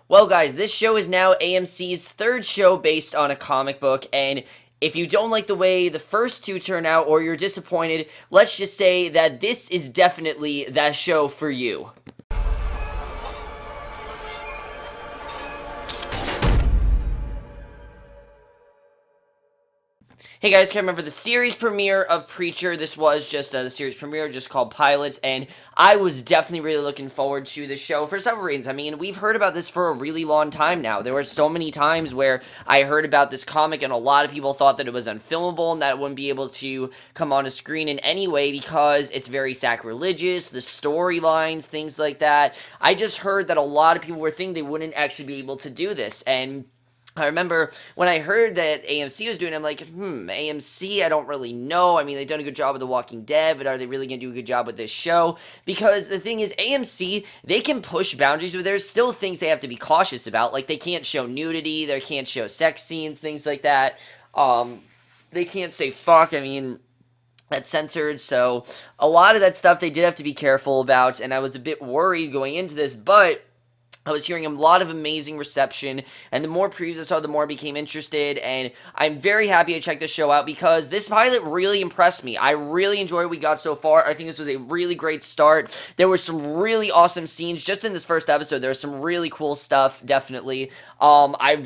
Well, guys, this show is now AMC's third show based on a comic book, and if you don't like the way the first two turn out or you're disappointed, let's just say that this is definitely that show for you. Hey guys, Cameron for the series premiere of Preacher. This was just the series premiere, just called Pilots, and I was definitely really looking forward to the show for several reasons. I mean, we've heard about this for a really long time now. There were so many times where I heard about this comic, and a lot of people thought that it was unfilmable and that it wouldn't be able to come on a screen in any way because it's very sacrilegious, the storylines, things like that. I just heard that a lot of people were thinking they wouldn't actually be able to do this, and I remember when I heard that AMC was doing it, I'm like, AMC, I don't really know. I mean, they've done a good job with The Walking Dead, but are they really going to do a good job with this show? Because the thing is, AMC, they can push boundaries, but there's still things they have to be cautious about. Like, they can't show nudity, they can't show sex scenes, things like that. They can't say fuck, I mean, that's censored, so a lot of that stuff they did have to be careful about, and I was a bit worried going into this, but I was hearing a lot of amazing reception, and the more previews I saw, the more I became interested, and I'm very happy I checked this show out because this pilot really impressed me. I really enjoyed what we got so far. I think this was a really great start. There were some really awesome scenes just in this first episode. There was some really cool stuff, definitely.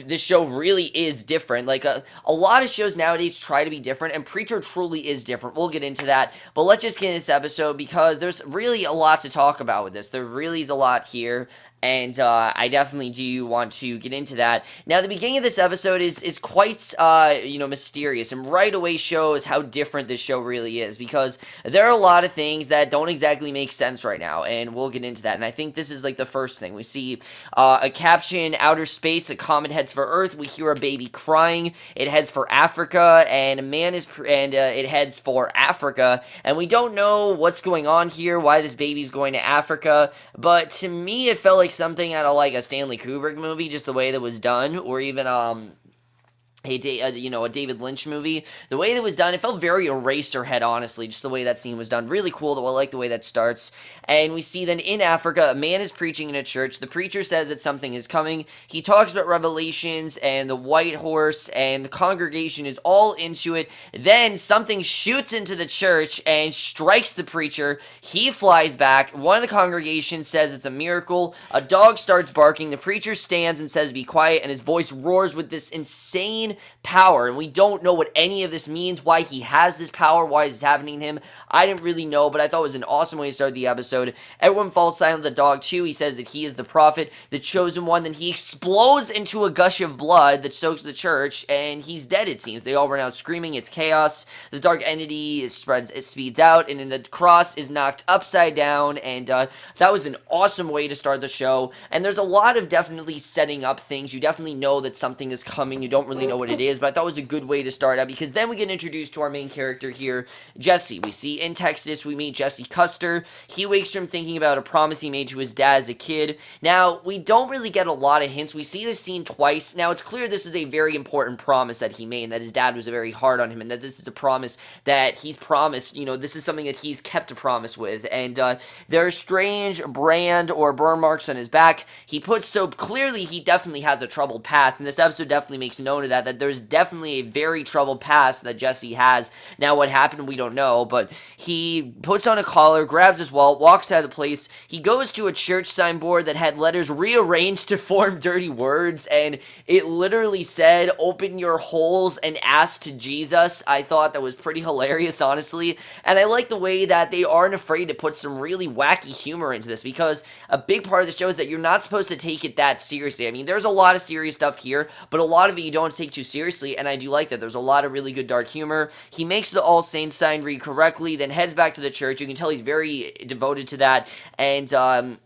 This show really is different. Like, a lot of shows nowadays try to be different, and Preacher truly is different. We'll get into that, but let's just get into this episode because there's really a lot to talk about with this. There really is a lot here. And I definitely do want to get into that. Now, the beginning of this episode is quite, mysterious, and right away shows how different this show really is, because there are a lot of things that don't exactly make sense right now, and we'll get into that. And I think this is like the first thing. We see a caption, outer space, a comet heads for Earth. We hear a baby crying. It heads for Africa, and it heads for Africa, and we don't know what's going on here, why this baby's going to Africa, but to me, it felt like something out of like a Stanley Kubrick movie, just the way that was done, or even a David Lynch movie. The way that was done, it felt very Eraserhead, honestly, just the way that scene was done. Really cool, though. I like the way that starts. And we see then in Africa, a man is preaching in a church. The preacher says that something is coming. He talks about Revelations and the white horse, and the congregation is all into it. Then something shoots into the church and strikes the preacher. He flies back. One of the congregation says it's a miracle. A dog starts barking. The preacher stands and says, "Be quiet," and his voice roars with this insane power, and we don't know what any of this means, why he has this power, why is this happening to him. I didn't really know, but I thought it was an awesome way to start the episode. Everyone falls silent. The dog too. He says that he is the prophet, the chosen one. Then he explodes into a gush of blood that soaks the church, and he's dead, it seems. They all run out screaming. It's chaos. The dark entity it speeds out, and then the cross is knocked upside down, and that was an awesome way to start the show. And there's a lot of definitely setting up things. You definitely know that something is coming. You don't really know what it is, but I thought it was a good way to start out, because then we get introduced to our main character here, Jesse. We see in Texas, we meet Jesse Custer. He wakes from thinking about a promise he made to his dad as a kid. Now, we don't really get a lot of hints. We see this scene twice. Now, it's clear this is a very important promise that he made, and that his dad was very hard on him, and that this is a promise that he's promised. This is something that he's kept a promise with, and there are strange brand or burn marks on his back. So clearly he definitely has a troubled past, and this episode definitely makes note of that there's definitely a very troubled past that Jesse has. Now, what happened, we don't know, but he puts on a collar, grabs his wallet, walks out of the place. He goes to a church signboard that had letters rearranged to form dirty words, and it literally said, "Open your holes and ask to Jesus." I thought that was pretty hilarious, honestly, and I like the way that they aren't afraid to put some really wacky humor into this, because a big part of the show is that you're not supposed to take it that seriously. I mean, there's a lot of serious stuff here, but a lot of it you don't take too seriously, and I do like that. There's a lot of really good dark humor. He makes the All Saints sign read correctly, then heads back to the church. You can tell he's very devoted to that, and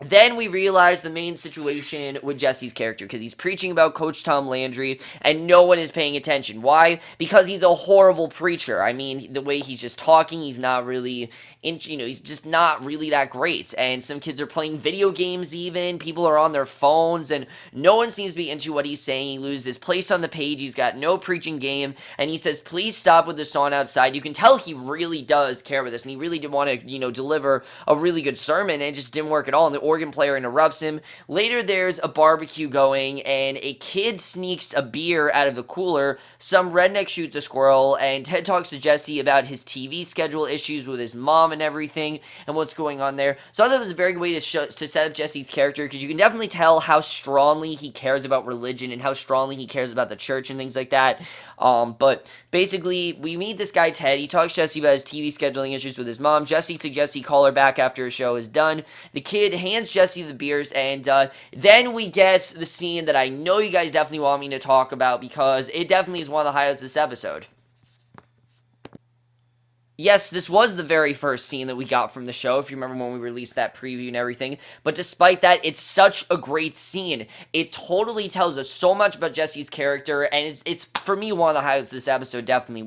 then we realize the main situation with Jesse's character, because he's preaching about Coach Tom Landry, and no one is paying attention. Why? Because he's a horrible preacher. I mean, the way he's just talking, he's not really, he's just not really that great. And some kids are playing video games even. People are on their phones, and no one seems to be into what he's saying. He loses his place on the page. He's got no preaching game, and he says, "Please stop with the song outside." You can tell he really does care about this, and he really did want to, deliver a really good sermon, and it just didn't work at all. organ player interrupts him. Later, there's a barbecue going, and a kid sneaks a beer out of the cooler. Some redneck shoots a squirrel, and Ted talks to Jesse about his TV schedule issues with his mom and everything, and what's going on there. So I thought it was a very good way to set up Jesse's character, because you can definitely tell how strongly he cares about religion and how strongly he cares about the church and things like that. But basically, we meet this guy Ted. He talks to Jesse about his TV scheduling issues with his mom. Jesse suggests he call her back after his show is done. The kid hands Jesse the beers, and then we get the scene that I know you guys definitely want me to talk about, because it definitely is one of the highlights of this episode. Yes, this was the very first scene that we got from the show, if you remember when we released that preview and everything. But despite that, it's such a great scene. It totally tells us so much about Jesse's character, and it's for me, one of the highlights of this episode, definitely.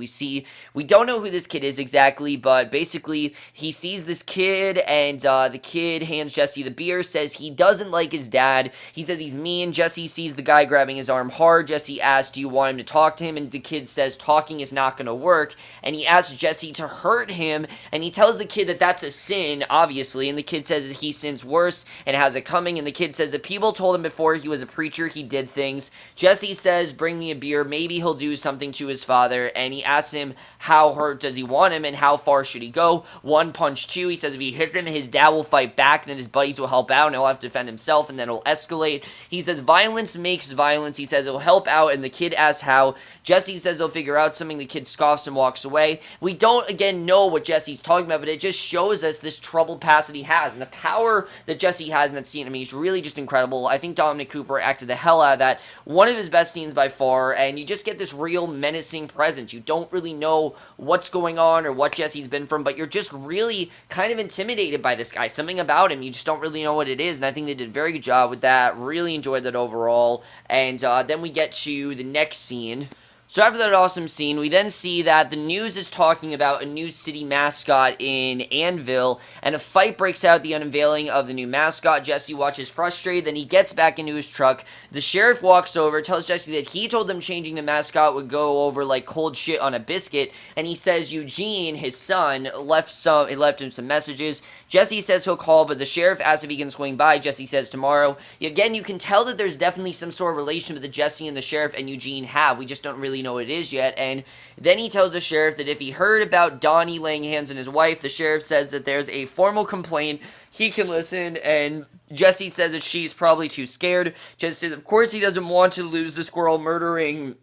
We don't know who this kid is exactly, but basically, he sees this kid, and the kid hands Jesse the beer, says he doesn't like his dad. He says he's mean. Jesse sees the guy grabbing his arm hard. Jesse asks, do you want him to talk to him? And the kid says talking is not going to work, and he asks Jesse to hurt him, and he tells the kid that that's a sin, obviously, and the kid says that he sins worse and has it coming, and the kid says that people told him before he was a preacher he did things. Jesse says, bring me a beer, maybe he'll do something to his father, and he asks him how hurt does he want him and how far should he go. One punch, two. He says if he hits him, his dad will fight back, then his buddies will help out, and he'll have to defend himself, and then it'll escalate. He says violence makes violence. He says it'll help out, and the kid asks how. Jesse says he'll figure out something. The kid scoffs and walks away. We don't, again, know what Jesse's talking about, but it just shows us this troubled past that he has, and the power that Jesse has in that scene. I mean, he's really just incredible. I think Dominic Cooper acted the hell out of that. One of his best scenes by far, and you just get this real menacing presence. You don't really know what's going on or what Jesse's been from, but you're just really kind of intimidated by this guy. Something about him, you just don't really know what it is, and I think they did a very good job with that. Really enjoyed that overall, and then we get to the next scene. So after that awesome scene, we then see that the news is talking about a new city mascot in Annville, and a fight breaks out at the unveiling of the new mascot. Jesse watches frustrated, then he gets back into his truck. The sheriff walks over, tells Jesse that he told them changing the mascot would go over like cold shit on a biscuit, and he says Eugene, his son, left him some messages. Jesse says he'll call, but the sheriff asks if he can swing by. Jesse says tomorrow. Again, you can tell that there's definitely some sort of relationship that Jesse and the sheriff and Eugene have. We just don't really know what it is yet. And then he tells the sheriff that if he heard about Donnie laying hands on his wife, the sheriff says that there's a formal complaint. He can listen, and Jesse says that she's probably too scared. Jesse says, of course, he doesn't want to lose the squirrel murdering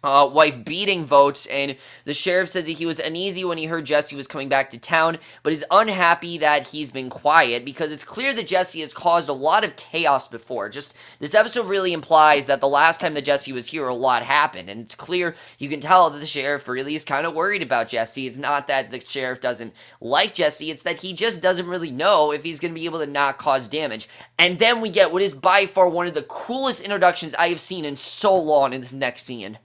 wife beating votes, and the sheriff says that he was uneasy when he heard Jesse was coming back to town, but is unhappy that he's been quiet, because it's clear that Jesse has caused a lot of chaos before. Just, this episode really implies that the last time that Jesse was here, a lot happened, and it's clear, you can tell that the sheriff really is kind of worried about Jesse. It's not that the sheriff doesn't like Jesse, it's that he just doesn't really know if he's going to be able to not cause damage. And then we get what is by far one of the coolest introductions I have seen in so long in this next scene.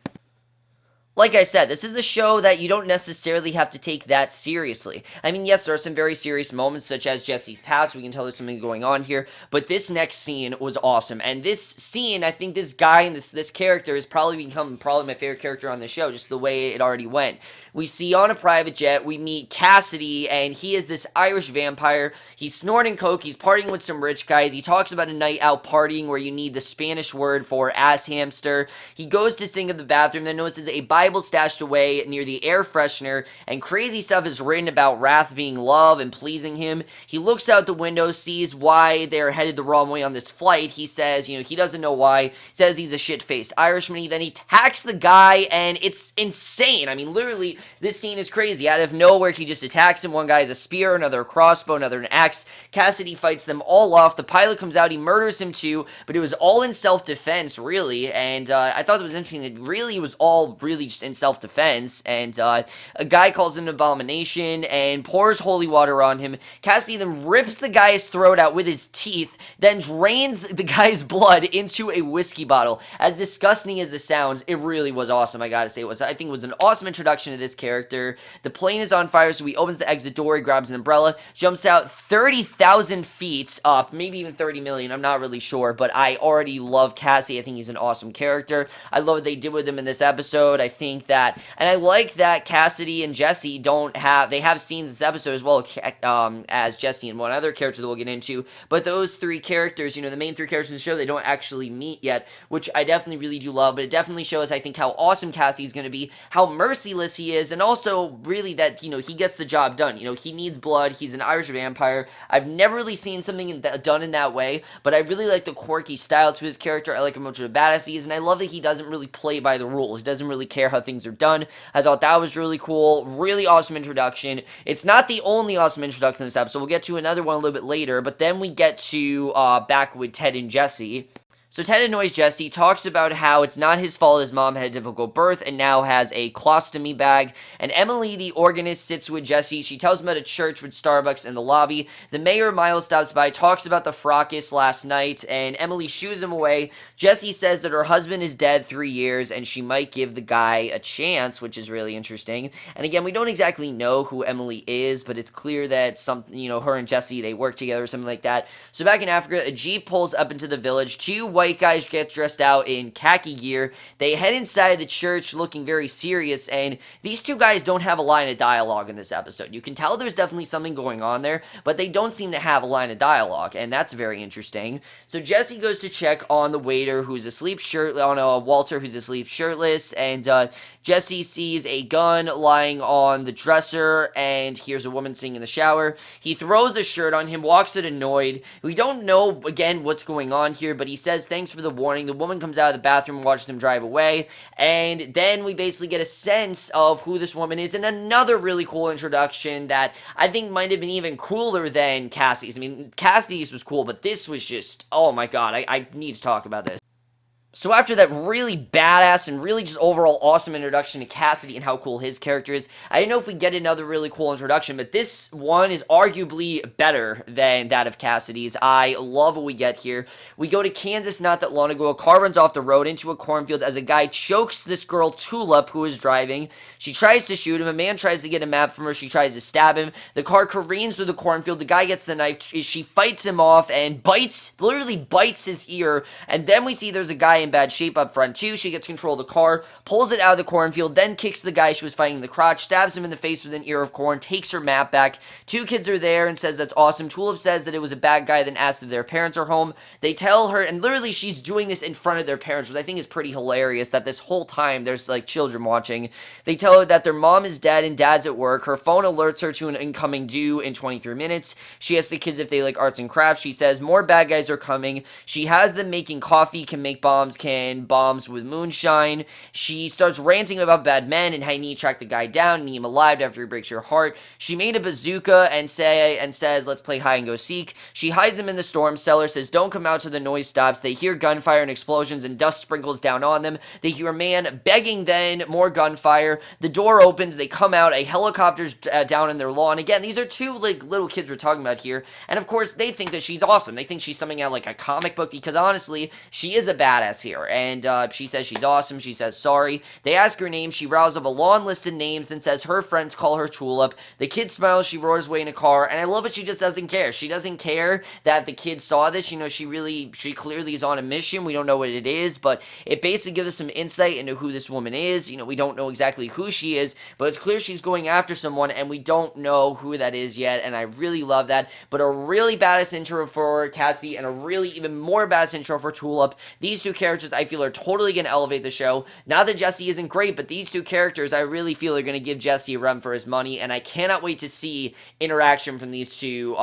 Like I said, this is a show that you don't necessarily have to take that seriously. I mean, yes, there are some very serious moments, such as Jesse's past. We can tell there's something going on here. But this next scene was awesome. And this scene, I think this guy and this character has probably become my favorite character on the show, just the way it already went. We see on a private jet, we meet Cassidy, and he is this Irish vampire. He's snorting coke, he's partying with some rich guys. He talks about a night out partying where you need the Spanish word for ass hamster. He goes to sink in the bathroom, then notices a Bible stashed away near the air freshener, and crazy stuff is written about wrath being love and pleasing him. He looks out the window, sees why they're headed the wrong way on this flight. He says, he doesn't know why. He says he's a shit-faced Irishman. Then he attacks the guy, and it's insane. I mean, literally, this scene is crazy. Out of nowhere, he just attacks him. One guy has a spear, another a crossbow, another an axe. Cassidy fights them all off. The pilot comes out, he murders him too, but it was all in self-defense, really, and I thought it was interesting that really it was all really just in self-defense, and a guy calls him an abomination and pours holy water on him. Cassidy then rips the guy's throat out with his teeth, then drains the guy's blood into a whiskey bottle. As disgusting as this sounds, it really was awesome, I gotta say. I think it was an awesome introduction to this character. The plane is on fire, so he opens the exit door, he grabs an umbrella, jumps out 30,000 feet up, maybe even 30 million, I'm not really sure, but I already love Cassidy. I think he's an awesome character. I love what they did with him in this episode. I think think that, and I like that Cassidy and Jesse they have scenes this episode as well, as Jesse and one other character that we'll get into, but those three characters, the main three characters in the show, they don't actually meet yet, which I definitely really do love, but it definitely shows, I think, how awesome Cassidy's going to be, how merciless he is, and also really that, he gets the job done. He needs blood, he's an Irish vampire. I've never really seen something done in that way, but I really like the quirky style to his character. I like how much of a badass he is, and I love that he doesn't really play by the rules. He doesn't really care how things are done. I thought that was really cool. Really awesome introduction. It's not the only awesome introduction in this episode. We'll get to another one a little bit later, but then we get to back with Ted and Jesse. So Ted annoys Jesse, talks about how it's not his fault his mom had a difficult birth and now has a colostomy bag. And Emily, the organist, sits with Jesse. She tells him about a church with Starbucks in the lobby. The mayor, Miles, stops by, talks about the fracas last night, and Emily shoos him away. Jesse says that her husband is dead 3 years and she might give the guy a chance, which is really interesting. And again, we don't exactly know who Emily is, but it's clear that her and Jesse, they work together or something like that. So back in Africa, a Jeep pulls up into the village. Two white guys get dressed out in khaki gear. They head inside the church looking very serious, and these two guys don't have a line of dialogue in this episode. You can tell there's definitely something going on there, but they don't seem to have a line of dialogue, and that's very interesting. So Jesse goes to check on the waiter who's asleep Walter who's asleep shirtless, and Jesse sees a gun lying on the dresser and hears a woman singing in the shower. He throws a shirt on him, walks it annoyed. We don't know, again, what's going on here, but he says thanks for the warning. The woman comes out of the bathroom and watches him drive away, and then we basically get a sense of who this woman is, and another really cool introduction that I think might have been even cooler than Cassidy's. I mean, Cassidy's was cool, but this was just, oh my god, I need to talk about this. So after that really badass and really just overall awesome introduction to Cassidy and how cool his character is, I don't know if we get another really cool introduction, but this one is arguably better than that of Cassidy's. I love what we get here. We go to Kansas not that long ago. A car runs off the road into a cornfield as a guy chokes this girl, Tulip, who is driving. She tries to shoot him. A man tries to get a map from her. She tries to stab him. The car careens through the cornfield. The guy gets the knife. She fights him off and literally bites his ear. And then we see there's a guy in bad shape up front too. She gets control of the car, pulls it out of the cornfield, then kicks the guy she was fighting in the crotch, stabs him in the face with an ear of corn, takes her map back. Two kids are there and says that's awesome. Tulip says that it was a bad guy, then asks if their parents are home. They tell her, and literally she's doing this in front of their parents, which I think is pretty hilarious, that this whole time there's like children watching. They tell her that their mom is dead and dad's at work. Her phone alerts her to an incoming due in 23 minutes. She asks the kids if they like arts and crafts. She says more bad guys are coming. She has them making coffee, can make bombs, can bombs with moonshine. She starts ranting about bad men and how you need to track the guy down and need him alive after he breaks your heart. She made a bazooka and says, let's play hide and go seek. She hides him in the storm cellar, says don't come out till the noise stops. They hear gunfire and explosions and dust sprinkles down on them. They hear a man begging, then more gunfire. The door opens, they come out, a helicopter's down in their lawn. Again, these are two like little kids we're talking about here, and of course they think that she's awesome. They think she's something out like a comic book, because honestly she is a badass here, and she says she's awesome. She says sorry. They ask her name. She rattles off a long list of names, then says her friends call her Tulip. The kid smiles. She roars away in a car, and I love it. She just doesn't care. She doesn't care that the kid saw this. She clearly is on a mission. We don't know what it is, but it basically gives us some insight into who this woman is. We don't know exactly who she is, but it's clear she's going after someone, and we don't know who that is yet, and I really love that. But a really badass intro for Cassie, and a really even more badass intro for Tulip. These two characters I feel are totally going to elevate the show. Not that Jesse isn't great, but these two characters I really feel are going to give Jesse a run for his money, and I cannot wait to see interaction from these two,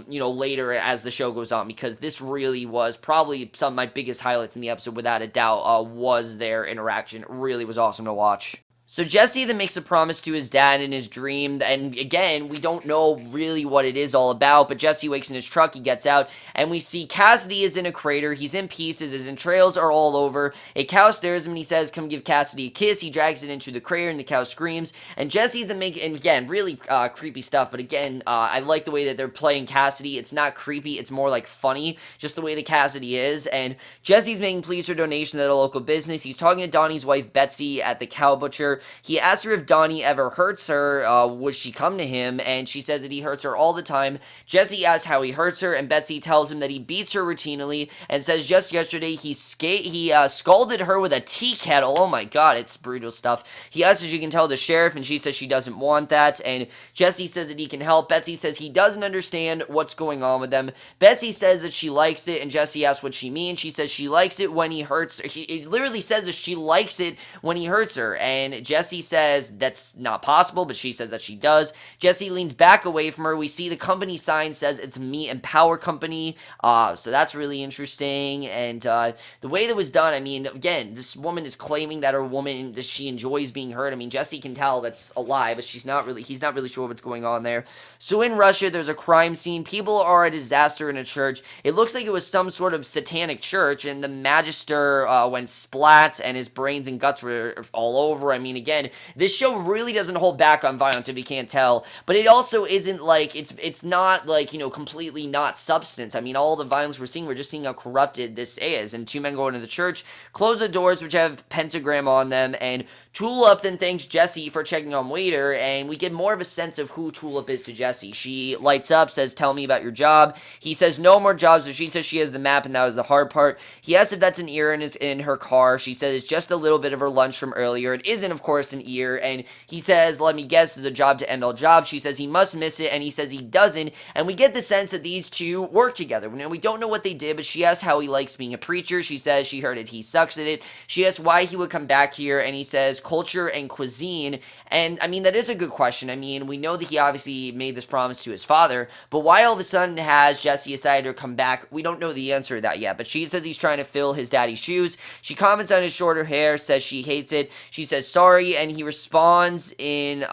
later as the show goes on, because this really was probably some of my biggest highlights in the episode, without a doubt, was their interaction. It really was awesome to watch. So Jesse then makes a promise to his dad in his dream, and again, we don't know really what it is all about, but Jesse wakes in his truck, he gets out, and we see Cassidy is in a crater, he's in pieces, his entrails are all over. A cow stares him and he says, come give Cassidy a kiss. He drags it into the crater and the cow screams, and Jesse's then making, and again, really creepy stuff, but again, I like the way that they're playing Cassidy. It's not creepy, it's more like funny, just the way that Cassidy is, and Jesse's making pleas for donations at a local business. He's talking to Donnie's wife, Betsy, at the cow butcher. her. He asks her if Donnie ever hurts her, would she come to him, and she says that he hurts her all the time. Jesse asks how he hurts her, and Betsy tells him that he beats her routinely, and says just yesterday he scalded her with a tea kettle. Oh my god, it's brutal stuff. He asks if she can tell the sheriff, and she says she doesn't want that, and Jesse says that he can help. Betsy says he doesn't understand what's going on with them. Betsy says that she likes it, and Jesse asks what she means. She says she likes it when he hurts her. It literally says that she likes it when he hurts her, and Jesse says that's not possible, but she says that she does. Jesse leans back away from her. We see the company sign says it's Meat and Power Company, so that's really interesting, and the way that was done, I mean, again, this woman is claiming that that she enjoys being hurt. I mean, Jesse can tell that's a lie, but he's not really sure what's going on there. So in Russia, there's a crime scene. People are a disaster in a church. It looks like it was some sort of satanic church, and the magister went splat, and his brains and guts were all over. I mean, again, this show really doesn't hold back on violence, if you can't tell, but it also isn't like, it's not like, completely not substance. I mean, all the violence we're just seeing how corrupted this is, and two men go into the church, close the doors, which have pentagram on them, and Tulip then thanks Jesse for checking on Waiter, and we get more of a sense of who Tulip is to Jesse. She lights up, says, tell me about your job. He says no more jobs, but she says she has the map, and that was the hard part. He asks if that's an ear in her car. She says it's just a little bit of her lunch from earlier. It isn't, of course, an ear, and he says, let me guess, it's a job to end all jobs. She says he must miss it, and he says he doesn't, and we get the sense that these two work together. Now, we don't know what they did, but she asks how he likes being a preacher. She says she heard it, he sucks at it. She asks why he would come back here, and he says culture and cuisine, and I mean, that is a good question. I mean, we know that he obviously made this promise to his father, but why all of a sudden has Jesse decided to come back? We don't know the answer to that yet, but she says he's trying to fill his daddy's shoes. She comments on his shorter hair, says she hates it. She says sorry, and he responds in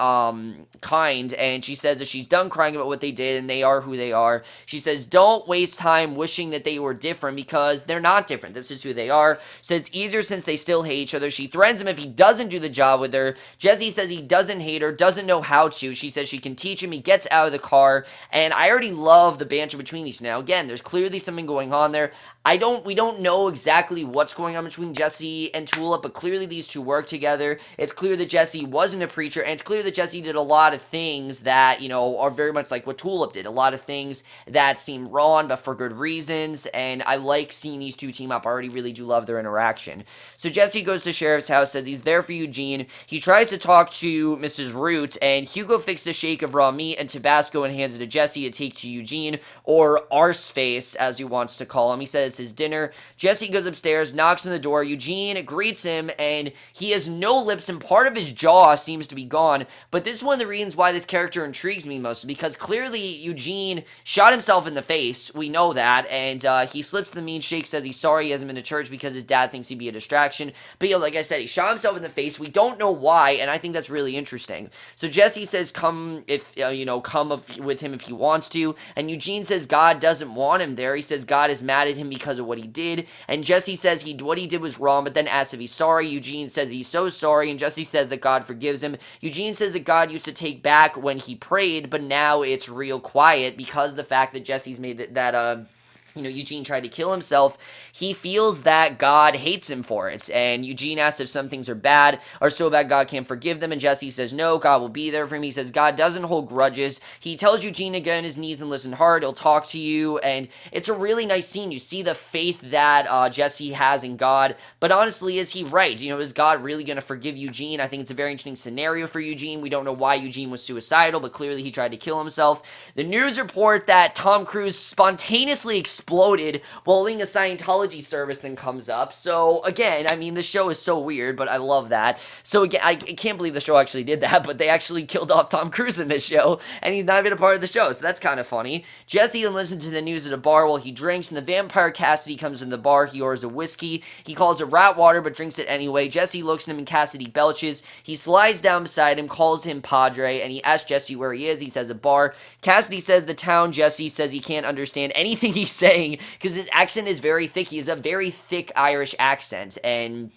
kind, and she says that she's done crying about what they did, and they are who they are. She says don't waste time wishing that they were different, because they're not different. This is who they are. So it's easier since they still hate each other. She threatens him if he doesn't do the job with her. Jesse says he doesn't hate her, doesn't know how to. She says she can teach him. He gets out of the car, and I already love the banter between these two. Now, again, there's clearly something going on there. We don't know exactly what's going on between Jesse and Tulip, but clearly these two work together. It's clear that Jesse wasn't a preacher, and it's clear that Jesse did a lot of things that, are very much like what Tulip did. A lot of things that seem wrong, but for good reasons, and I like seeing these two team up. I already really do love their interaction. So Jesse goes to Sheriff's house, says he's there for Eugene. He tries to talk to Mrs. Root, and Hugo fixes a shake of raw meat and Tabasco and hands it to Jesse to take to Eugene, or Arseface, as he wants to call him. He says it's his dinner. Jesse goes upstairs, knocks on the door. Eugene greets him, and he has no lips, and part of his jaw seems to be gone, but this is one of the reasons why this character intrigues me most, because clearly Eugene shot himself in the face. We know that, and he slips the meat shake, says he's sorry he hasn't been to church because his dad thinks he'd be a distraction, but like I said, he shot himself in the face. We don't know why, and I think that's really interesting. So Jesse says come with him if he wants to, and Eugene says God doesn't want him there. He says God is mad at him because of what he did, and Jesse says what he did was wrong, but then asks if he's sorry. Eugene says he's so sorry, and Jesse says that God forgives him. Eugene says that God used to take back when he prayed, but now it's real quiet because of the fact that Jesse's made that Eugene tried to kill himself. He feels that God hates him for it, and Eugene asks if some things are so bad God can't forgive them, and Jesse says no, God will be there for him. He says God doesn't hold grudges. He tells Eugene to get on his knees and listen hard. He'll talk to you, and it's a really nice scene. You see the faith that Jesse has in God, but honestly, is he right? Is God really going to forgive Eugene? I think it's a very interesting scenario for Eugene. We don't know why Eugene was suicidal, but clearly he tried to kill himself. The news report that Tom Cruise spontaneously exploded while leading a Scientology service then comes up. So again, I mean, the show is so weird, but I love that. So again, I can't believe the show actually did that, but they actually killed off Tom Cruise in this show, and he's not even a part of the show, so that's kind of funny. Jesse then listens to the news at a bar while he drinks, and the vampire Cassidy comes in the bar. He orders a whiskey. He calls it rat water, but drinks it anyway. Jesse looks at him, and Cassidy belches. He slides down beside him, calls him Padre, and he asks Jesse where he is. He says a bar. Cassidy says the town. Jesse says he can't understand anything he's saying because his accent is very thick. He has a very thick Irish accent, and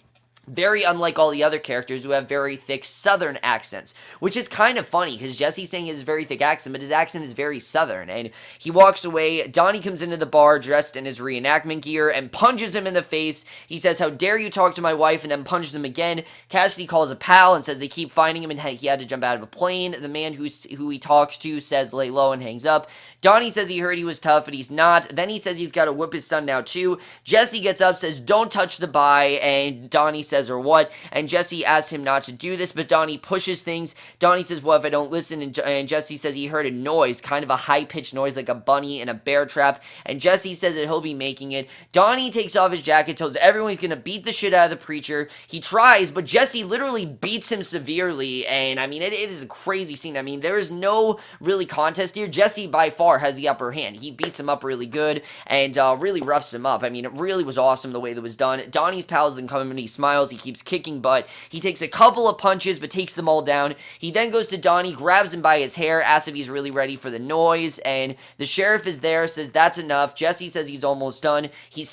very unlike all the other characters who have very thick southern accents, which is kind of funny because Jesse's saying his very thick accent, but his accent is very southern. And he walks away. Donnie comes into the bar dressed in his reenactment gear and punches him in the face. He says, "How dare you talk to my wife," and then punches him again. Cassidy calls a pal and says they keep finding him and he had to jump out of a plane. The man who he talks to says lay low and hangs up. Donnie says he heard he was tough, but he's not. Then he says he's got to whip his son now too. Jesse gets up, says don't touch the bye, and Donnie says or what, and Jesse asks him not to do this, but Donnie pushes things. Donnie says, "Well, if I don't listen," and Jesse says he heard a noise, kind of a high-pitched noise like a bunny in a bear trap, and Jesse says that he'll be making it. Donnie takes off his jacket, tells everyone he's gonna beat the shit out of the preacher. He tries, but Jesse literally beats him severely, and I mean, it is a crazy scene. I mean, there is no really contest here. Jesse, by far, has the upper hand. He beats him up really good, and really roughs him up. I mean, it really was awesome the way that was done. Donnie's pals then come in and he smiles, he keeps kicking butt. He takes a couple of punches, but takes them all down. He then goes to Donnie, grabs him by his hair, asks if he's really ready for the noise, and the sheriff is there, says that's enough. Jesse says he's almost done. He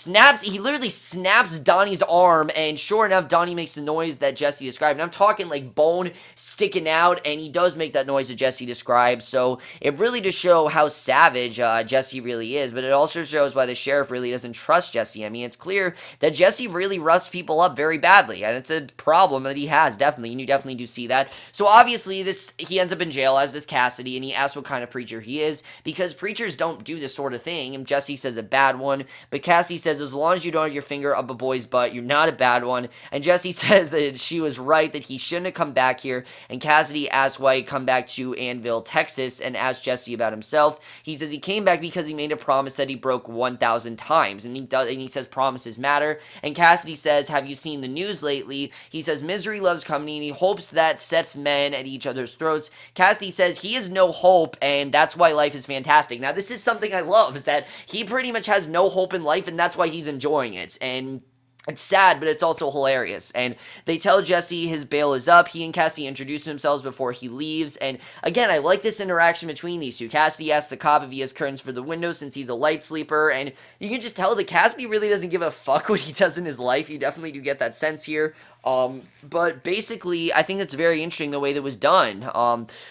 literally snaps Donnie's arm, and sure enough, Donnie makes the noise that Jesse described. And I'm talking like bone sticking out, and he does make that noise that Jesse described, so it really does show how savage Jesse really is, but it also shows why the sheriff really doesn't trust Jesse. I mean, it's clear that Jesse really roughs people up very badly, and it's a problem that he has, definitely, and you definitely do see that. So obviously, he ends up in jail, as does Cassidy, and he asks what kind of preacher he is, because preachers don't do this sort of thing, and Jesse says a bad one, but Cassidy says as long as you don't have your finger up a boy's butt, you're not a bad one, and Jesse says that she was right, that he shouldn't have come back here, and Cassidy asks why he come back to Annville, Texas, and asks Jesse about himself. He says he came back because he made a promise that he broke 1,000 times, and he says promises matter, and Cassidy says, have you seen the news lately? He says misery loves company, and he hopes that sets men at each other's throats. Cassidy says he has no hope, and that's why life is fantastic. Now, this is something I love, is that he pretty much has no hope in life, and that's why he's enjoying it, and it's sad, but it's also hilarious. And they tell Jesse his bail is up. He and Cassidy introduce themselves before he leaves. And again, I like this interaction between these two. Cassidy asks the cop if he has curtains for the window since he's a light sleeper. And you can just tell that Cassidy really doesn't give a fuck what he does in his life. You definitely do get that sense here. But basically, I think it's very interesting the way that was done.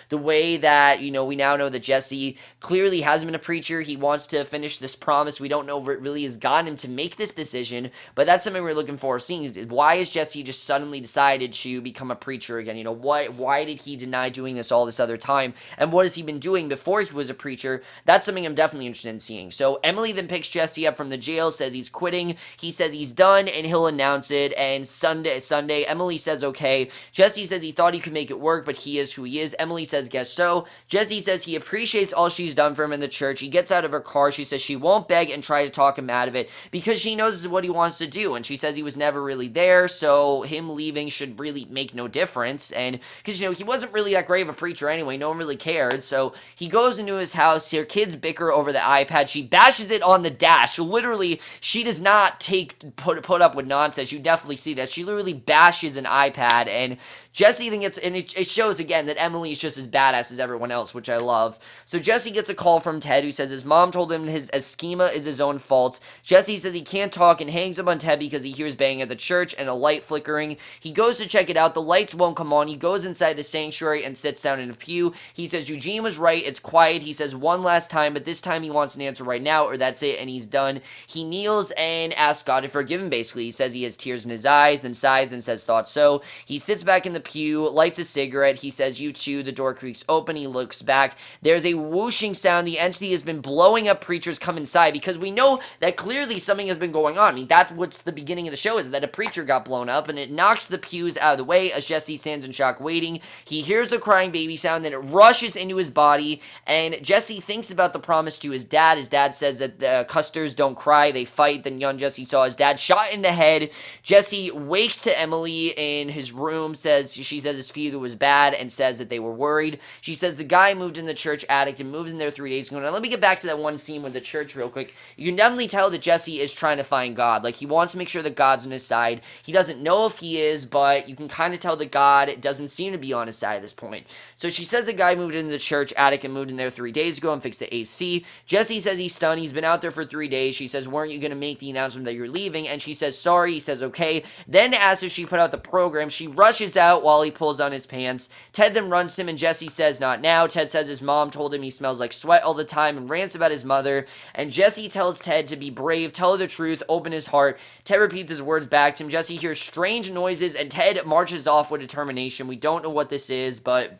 The way that, we now know that Jesse clearly hasn't been a preacher. He wants to finish this promise. We don't know if it really has gotten him to make this decision, but that's something we're looking forward to seeing. Why has Jesse just suddenly decided to become a preacher again? Why did he deny doing this all this other time? And what has he been doing before he was a preacher? That's something I'm definitely interested in seeing. So Emily then picks Jesse up from the jail, says he's quitting. He says he's done, and he'll announce it. And Sunday, Emily says okay. Jesse says he thought he could make it work, but he is who he is. Emily says guess so. Jesse says he appreciates all she's done for him in the church. He gets out of her car. She says she won't beg and try to talk him out of it because she knows this is what he wants to do, and she says he was never really there, so him leaving should really make no difference. And because he wasn't really that great of a preacher anyway, no one really cared. So he goes into his house. Her kids bicker over the iPad. She bashes it on the dash. Literally, she does not put up with nonsense. You definitely see that. She literally bashes an iPad, and Jesse then gets, and it shows again that Emily is just as badass as everyone else, which I love. So Jesse gets a call from Ted, who says his mom told him his schema is his own fault. Jesse says he can't talk and hangs up on Ted because he hears banging at the church and a light flickering. He goes to check it out. The lights won't come on. He goes inside the sanctuary and sits down in a pew. He says Eugene was right. It's quiet. He says one last time, but this time he wants an answer right now, or that's it, and he's done. He kneels and asks God to forgive him, basically. He says he has tears in his eyes, then sighs and says thought so. He sits back in the pew, lights a cigarette. He says, you too. The door creaks open. He looks back. There's a whooshing sound. The entity has been blowing up. Preachers come inside because we know that clearly something has been going on. I mean, that's what's the beginning of the show, is that a preacher got blown up, and it knocks the pews out of the way as Jesse stands in shock waiting. He hears the crying baby sound, then it rushes into his body, and Jesse thinks about the promise to his dad. His dad says that the Custers don't cry, they fight. Then young Jesse saw his dad shot in the head. Jesse wakes to Emily in his room, she says his fever was bad, and says that they were worried. She says the guy moved in the church attic and moved in there 3 days ago. Now let me get back to that one scene with the church real quick. You can definitely tell that Jesse is trying to find God. Like, he wants to make sure that God's on his side. He doesn't know if he is, but you can kind of tell that God doesn't seem to be on his side at this point. So she says the guy moved into the church attic and moved in there 3 days ago and fixed the AC. Jesse says he's stunned. He's been out there for 3 days. She says, weren't you going to make the announcement that you're leaving? And she says, sorry. He says, okay. Then asks if she put out the program, she rushes out while he pulls on his pants. Ted then runs to him, and Jesse says, "Not now." Ted says his mom told him he smells like sweat all the time and rants about his mother. And Jesse tells Ted to be brave, tell the truth, open his heart. Ted repeats his words back to him. Jesse hears strange noises, and Ted marches off with determination. We don't know what this is, but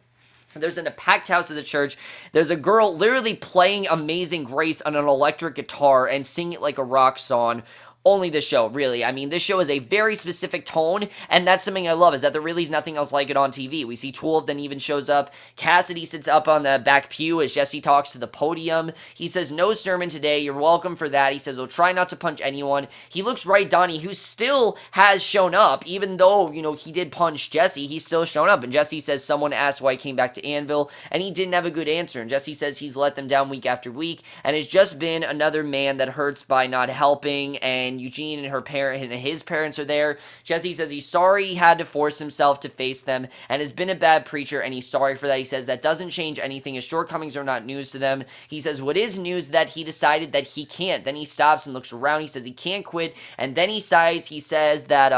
there's in a packed house of the church. There's a girl literally playing Amazing Grace on an electric guitar and singing it like a rock song. Only this show, really. I mean, this show is a very specific tone, and that's something I love, is that there really is nothing else like it on TV. We see Tulip then even shows up. Cassidy sits up on the back pew as Jesse talks to the podium. He says, "No sermon today. You're welcome for that." He says, "We'll try not to punch anyone." He looks right at Donnie, who still has shown up, even though, he did punch Jesse. He's still shown up, and Jesse says someone asked why he came back to Anvil, and he didn't have a good answer, and Jesse says he's let them down week after week, and has just been another man that hurts by not helping, and Eugene and his parents are there. Jesse says he's sorry he had to force himself to face them and has been a bad preacher, and he's sorry for that. He says that doesn't change anything. His shortcomings are not news to them. He says what is news that he decided that he can't. Then he stops and looks around. He says he can't quit, and then he sighs. He says that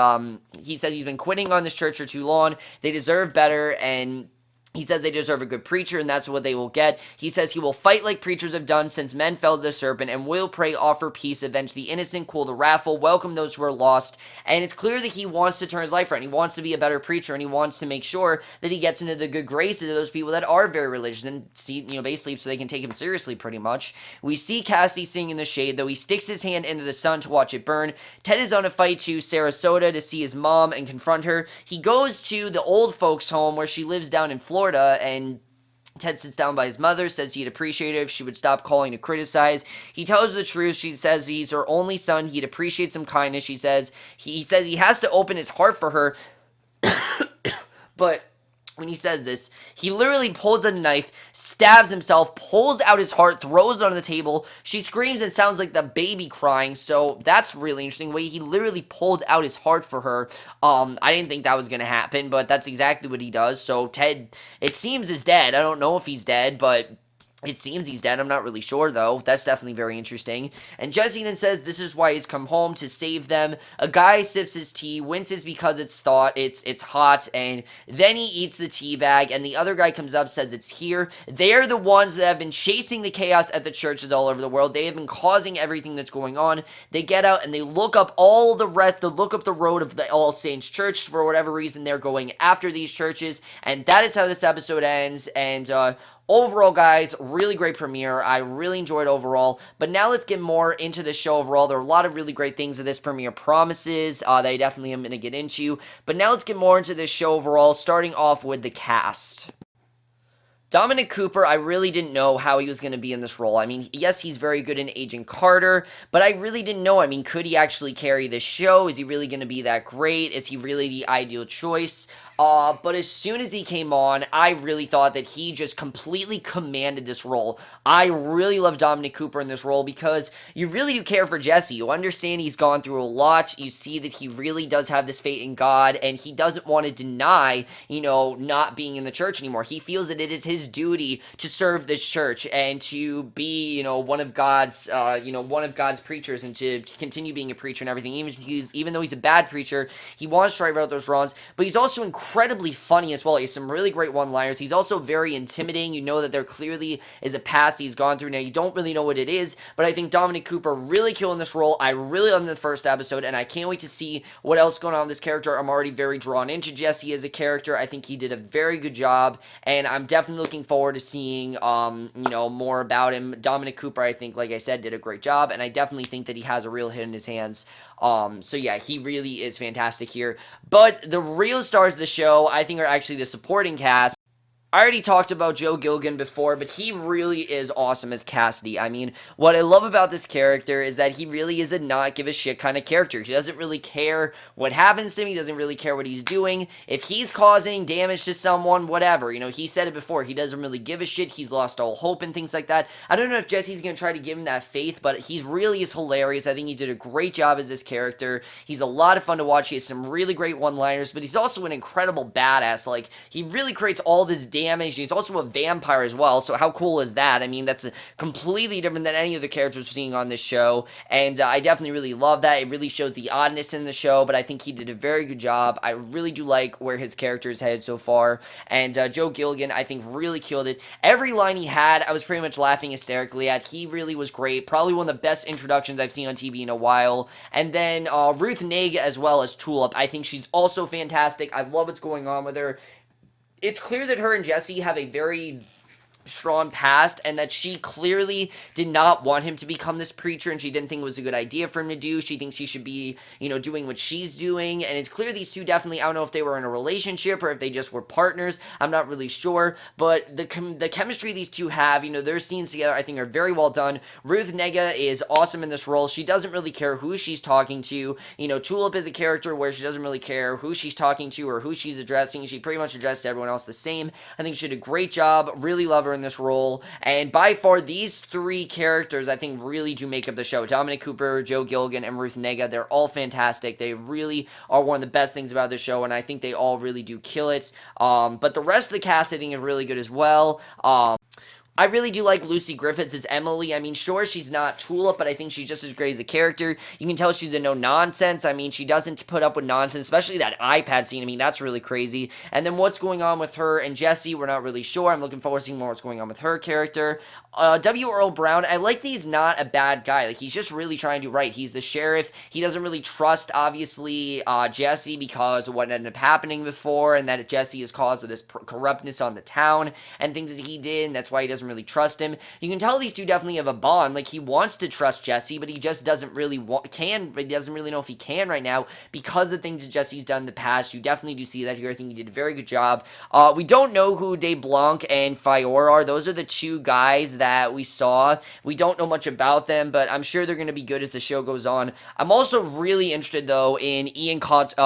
he's been quitting on this church for too long. They deserve better, and he says they deserve a good preacher, and that's what they will get. He says he will fight like preachers have done since men fell to the serpent, and will pray, offer peace, avenge the innocent, cool the wrathful, welcome those who are lost. And it's clear that he wants to turn his life around. He wants to be a better preacher, and he wants to make sure that he gets into the good graces of those people that are very religious and see, basically so they can take him seriously, pretty much. We see Cassidy sitting in the shade, though he sticks his hand into the sun to watch it burn. Ted is on a fight to Sarasota to see his mom and confront her. He goes to the old folks' home where she lives down in Florida, and Ted sits down by his mother, says he'd appreciate it if she would stop calling to criticize. He tells her the truth. She says he's her only son. He'd appreciate some kindness. She says he says he has to open his heart for her, but when he says this, he literally pulls a knife, stabs himself, pulls out his heart, throws it on the table. She screams and sounds like the baby crying, so that's really interesting. The way he literally pulled out his heart for her. I didn't think that was going to happen, but that's exactly what he does. So Ted, it seems, is dead. I don't know if he's dead, but it seems he's dead. I'm not really sure, though. That's definitely very interesting. And Jesse then says this is why he's come home, to save them. A guy sips his tea, winces because it's hot, and then he eats the tea bag, and the other guy comes up, says it's here. They're the ones that have been chasing the chaos at the churches all over the world. They have been causing everything that's going on. They get out, and they look up the road of the All Saints Church. For whatever reason, they're going after these churches, and that is how this episode ends. And, overall, guys, really great premiere. I really enjoyed overall. But now let's get more into the show overall. There are a lot of really great things that this premiere promises that I definitely am going to get into. But now let's get more into this show overall, starting off with the cast. Dominic Cooper, I really didn't know how he was going to be in this role. I mean, yes, he's very good in Agent Carter, but I really didn't know. I mean, could he actually carry this show? Is he really going to be that great? Is he really the ideal choice? But as soon as he came on, I really thought that he just completely commanded this role. I really love Dominic Cooper in this role because you really do care for Jesse. You understand he's gone through a lot. You see that he really does have this faith in God, and he doesn't want to deny, not being in the church anymore. He feels that it is his duty to serve this church and to be, one of God's preachers, and to continue being a preacher and everything. Even though he's a bad preacher, he wants to drive out those wrongs, but he's also incredibly funny as well. He has some really great one-liners. He's also very intimidating. You know that there clearly is a past he's gone through. Now, you don't really know what it is, but I think Dominic Cooper really killing this role. I really loved the first episode, and I can't wait to see what else going on with this character. I'm already very drawn into Jesse as a character. I think he did a very good job, and I'm definitely looking forward to seeing, more about him. Dominic Cooper, I think, like I said, did a great job, and I definitely think that he has a real hit in his hands. So yeah, he really is fantastic here. But the real stars of the show, I think, are actually the supporting cast. I already talked about Joe Gilgan before, but he really is awesome as Cassidy. I mean, what I love about this character is that he really is a not give a shit kind of character. He doesn't really care what happens to him. He doesn't really care what he's doing. If he's causing damage to someone, whatever. He said it before. He doesn't really give a shit. He's lost all hope and things like that. I don't know if Jesse's going to try to give him that faith, but he really is hilarious. I think he did a great job as this character. He's a lot of fun to watch. He has some really great one-liners, but he's also an incredible badass. Like, he really creates all this damage. He's also a vampire as well, so how cool is that? I mean, that's completely different than any of the characters we're seeing on this show, and I definitely really love that. It really shows the oddness in the show, but I think he did a very good job. I really do like where his character is headed so far, and Joe Gilligan, I think, really killed it. Every line he had, I was pretty much laughing hysterically at. He really was great. Probably one of the best introductions I've seen on TV in a while. And then Ruth Negga as well as Tulip. I think she's also fantastic. I love what's going on with her. It's clear that her and Jesse have a very strong past, and that she clearly did not want him to become this preacher, and she didn't think it was a good idea for him to do. She thinks he should be, doing what she's doing, and it's clear these two definitely, I don't know if they were in a relationship or if they just were partners, I'm not really sure, but the chemistry these two have, their scenes together, I think are very well done. Ruth Negga is awesome in this role. She doesn't really care who she's talking to. Tulip is a character where she doesn't really care who she's talking to or who she's addressing. She pretty much addressed everyone else the same. I think she did a great job. Really love her in this role, and by far these three characters I think really do make up the show. Dominic Cooper, Joe Gilligan, and Ruth Negga, they're all fantastic. They really are one of the best things about the show, and I think they all really do kill it. But the rest of the cast I think is really good as well. I really do like Lucy Griffiths as Emily. I mean, sure, she's not Tulip, but I think she's just as great as a character. You can tell she's a no-nonsense. I mean, she doesn't put up with nonsense, especially that iPad scene. I mean, that's really crazy. And then what's going on with her and Jesse, we're not really sure. I'm looking forward to seeing more what's going on with her character. W. Earl Brown, I like that he's not a bad guy. Like, he's just really trying to do right. He's the sheriff. He doesn't really trust, obviously, Jesse because of what ended up happening before, and that Jesse is caused of this corruptness on the town and things that he did, and that's why he doesn't really trust him. You can tell these two definitely have a bond. Like, he wants to trust Jesse, but he just doesn't really but he doesn't really know if he can right now because of things that Jesse's done in the past. You definitely do see that here. I think he did a very good job. We don't know who De Blanc and Fior are. Those are the two guys that we saw. We don't know much about them, but I'm sure they're going to be good as the show goes on. I'm also really interested, though, in Ian Colity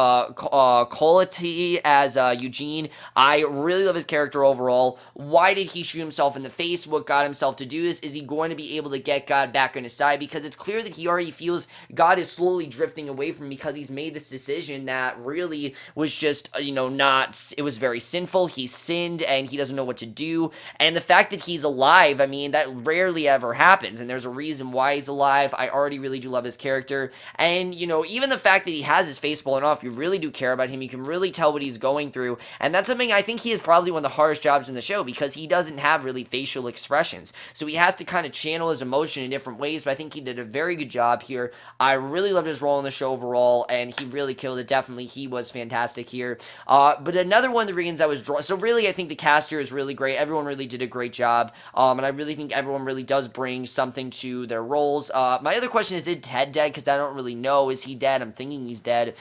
as Eugene. I really love his character overall. Why did he shoot himself in the face? What got himself to do this? Is he going to be able to get God back on his side? Because it's clear that he already feels God is slowly drifting away from him because he's made this decision that really was just, it was very sinful. He sinned and he doesn't know what to do. And the fact that he's alive, I mean, that rarely ever happens. And there's a reason why he's alive. I already really do love his character. And, even the fact that he has his face blown off, you really do care about him. You can really tell what he's going through. And that's something I think he is probably one of the hardest jobs in the show because he doesn't have really facial expressions. So he has to kind of channel his emotion in different ways, but I think he did a very good job here. I really loved his role in the show overall, and he really killed it. Definitely, he was fantastic here. But another one of the reasons I was drawn, so really I think the cast here is really great. Everyone really did a great job, and I really think everyone really does bring something to their roles. My other question is Ted dead? Because I don't really know. Is he dead? I'm thinking he's dead.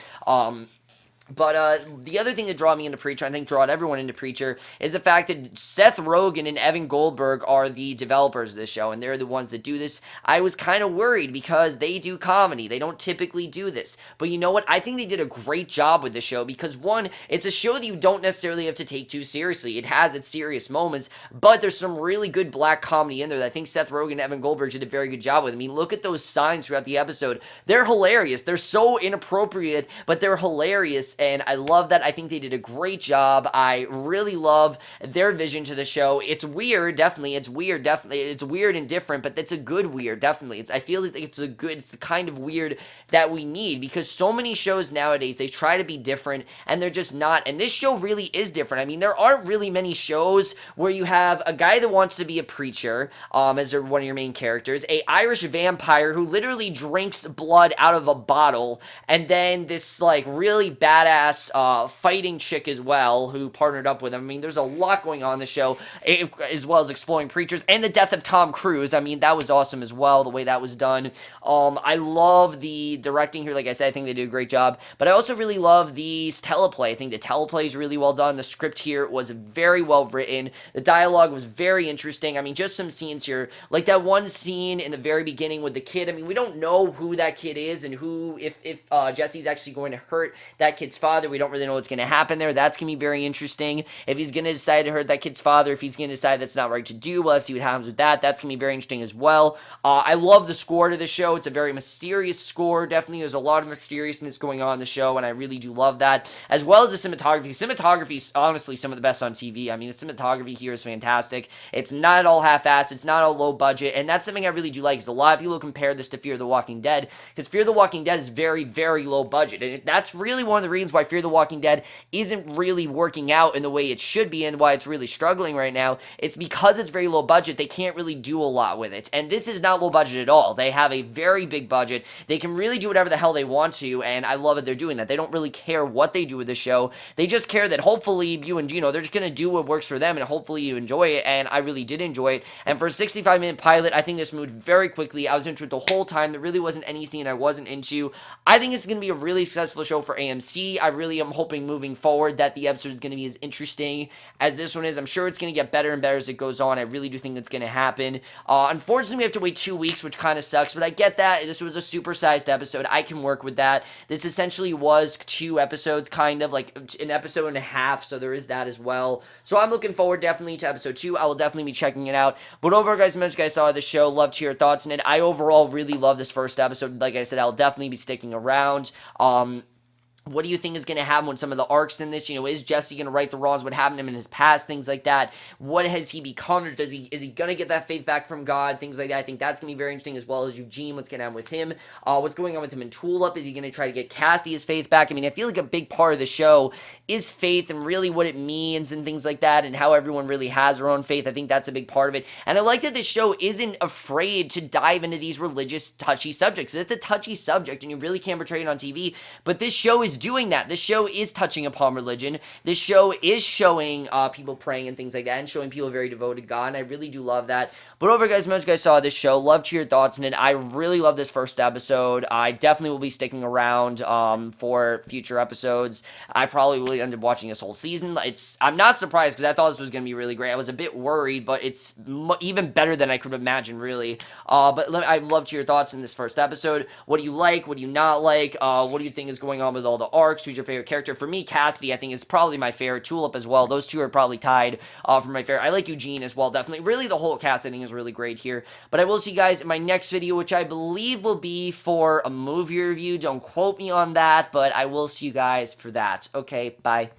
But the other thing that drew me into Preacher, I think drawed everyone into Preacher, is the fact that Seth Rogen and Evan Goldberg are the developers of this show, and they're the ones that do this. I was kind of worried because they do comedy. They don't typically do this. But you know what? I think they did a great job with the show because, one, it's a show that you don't necessarily have to take too seriously. It has its serious moments, but there's some really good black comedy in there that I think Seth Rogen and Evan Goldberg did a very good job with. I mean, look at those signs throughout the episode. They're hilarious. They're so inappropriate, but they're hilarious. And I love that. I think they did a great job. I really love their vision to the show. It's weird, definitely. It's weird, definitely. It's weird and different, but it's a good weird, definitely. I feel like it's the kind of weird that we need because so many shows nowadays, they try to be different and they're just not. And this show really is different. I mean, there aren't really many shows where you have a guy that wants to be a preacher, as one of your main characters, a Irish vampire who literally drinks blood out of a bottle, and then this, like, really badass fighting chick as well who partnered up with him. I mean, there's a lot going on in the show, as well as exploring preachers, and the death of Tom Cruise. I mean, that was awesome as well, the way that was done. I love the directing here. Like I said, I think they did a great job, but I also really love the teleplay. I think the teleplay is really well done. The script here was very well written. The dialogue was very interesting. I mean, just some scenes here, like that one scene in the very beginning with the kid. I mean, we don't know who that kid is and who, if Jesse's actually going to hurt that kid's father. We don't really know what's going to happen there. That's going to be very interesting. If he's going to decide to hurt that kid's father, if he's going to decide that's not right to do, we'll have to see what happens with that. That's going to be very interesting as well. I love the score to the show. It's a very mysterious score. Definitely, there's a lot of mysteriousness going on in the show, and I really do love that, as well as the cinematography. Cinematography is honestly some of the best on TV. I mean, the cinematography here is fantastic. It's not at all half-assed. It's not all low budget, and that's something I really do like. Because a lot of people compare this to Fear the Walking Dead, because Fear the Walking Dead is very, very low budget, and that's really one of the reasons why Fear the Walking Dead isn't really working out in the way it should be, and why it's really struggling right now. It's because it's very low budget. They can't really do a lot with it, and this is not low budget at all. They have a very big budget. They can really do whatever the hell they want to, and I love that they're doing that. They don't really care what they do with the show. They just care that hopefully you and Gino, they're just going to do what works for them, and hopefully you enjoy it, and I really did enjoy it. And for a 65-minute pilot, I think this moved very quickly. I was into it the whole time. There really wasn't any scene I wasn't into. I think it's going to be a really successful show for AMC. I really am hoping moving forward that the episode is going to be as interesting as this one is. I'm sure it's going to get better and better as it goes on. I really do think that's going to happen. Unfortunately, we have to wait 2 weeks, which kind of sucks, but I get that. This was a supersized episode. I can work with that. This essentially was 2 episodes, kind of like an episode and a half, so there is that as well. So I'm looking forward definitely to episode 2. I will definitely be checking it out. But overall, guys, as much as you guys saw the show, love to hear your thoughts on it. I overall really love this first episode. Like I said, I'll definitely be sticking around. What do you think is going to happen with some of the arcs in this? Is Jesse going to right the wrongs? What happened to him in his past? Things like that. What has he become? Is he going to get that faith back from God? Things like that. I think that's going to be very interesting, as well as Eugene. What's going to happen with him? What's going on with him and Tulip? Is he going to try to get Cassidy his faith back? I mean, I feel like a big part of the show is faith and really what it means and things like that, and how everyone really has their own faith. I think that's a big part of it. And I like that this show isn't afraid to dive into these religious, touchy subjects. It's a touchy subject, and you really can't portray it on TV. But this show is doing that. This show is touching upon religion. This show is showing people praying and things like that, and showing people very devoted to God, and I really do love that. But overall, guys, most of you guys saw this show, love to hear your thoughts on it. I really love this first episode. I definitely will be sticking around for future episodes. I probably will end up watching this whole season. I'm not surprised, because I thought this was going to be really great. I was a bit worried, but it's even better than I could imagine, really. But I'd love to hear your thoughts in this first episode. What do you like? What do you not like? What do you think is going on with all the arcs? Who's your favorite character? For me, Cassidy, I think, is probably my favorite. Tulip as well. Those two are probably tied for my favorite. I like Eugene as well, definitely. Really, the whole cast, I think, is really great here. But I will see you guys in my next video, which I believe will be for a movie review. Don't quote me on that, but I will see you guys for that. Okay, bye.